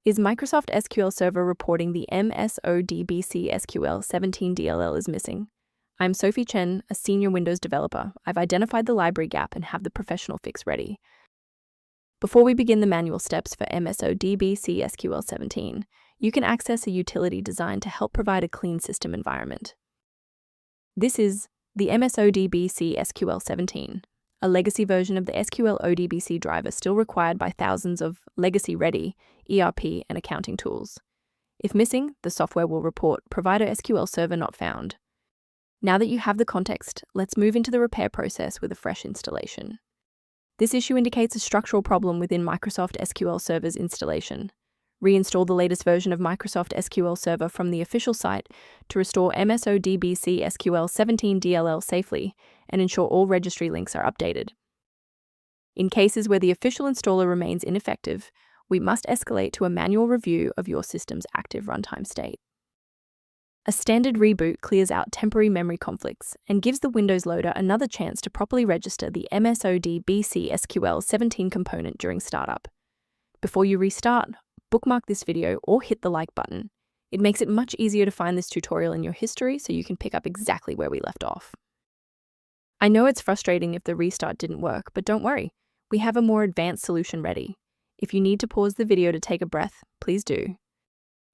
Is Microsoft SQL Server reporting the msodbc SQL17.dll is missing? I'm Sophie Chen, a senior Windows developer. I've identified the library gap and have the professional fix ready. Before we begin the manual steps for msodbc SQL17, you can access a utility designed to help provide a clean system environment. This is the msodbc SQL17, a legacy version of the SQL ODBC driver still required by thousands of legacy-ready ERP and accounting tools. If missing, the software will report provider SQL Server not found. Now that you have the context, let's move into the repair process with a fresh installation. This issue indicates a structural problem within Microsoft SQL Server's installation. Reinstall the latest version of Microsoft SQL Server from the official site to restore msodbc SQL17.dll safely and ensure all registry links are updated. In cases where the official installer remains ineffective, we must escalate to a manual review of your system's active runtime state. A standard reboot clears out temporary memory conflicts and gives the Windows loader another chance to properly register the msodbc SQL17 component during startup. Before you restart, bookmark this video or hit the like button. It makes it much easier to find this tutorial in your history so you can pick up exactly where we left off. I know it's frustrating if the restart didn't work, but don't worry. We have a more advanced solution ready. If you need to pause the video to take a breath, please do.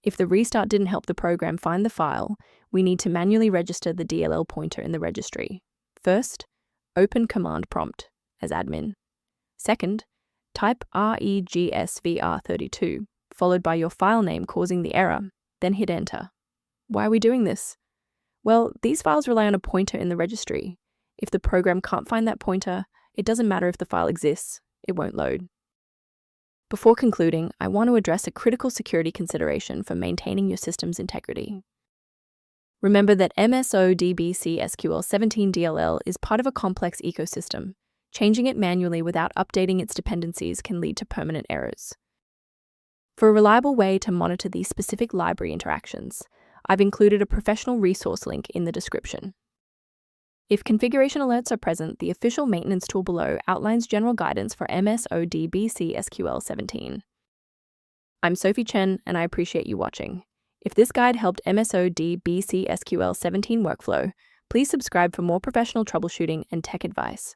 If the restart didn't help the program find the file, we need to manually register the DLL pointer in the registry. First, open Command Prompt as admin. Second, type regsvr32, followed by your file name causing the error, then hit Enter. Why are we doing this? Well, these files rely on a pointer in the registry. If the program can't find that pointer, it doesn't matter if the file exists, it won't load. Before concluding, I want to address a critical security consideration for maintaining your system's integrity. Remember that msodbc SQL17.dll is part of a complex ecosystem. Changing it manually without updating its dependencies can lead to permanent errors. For a reliable way to monitor these specific library interactions, I've included a professional resource link in the description. If configuration alerts are present, the official maintenance tool below outlines general guidance for msodbc SQL17. I'm Sophie Chen, and I appreciate you watching. If this guide helped msodbc SQL17 workflow, please subscribe for more professional troubleshooting and tech advice.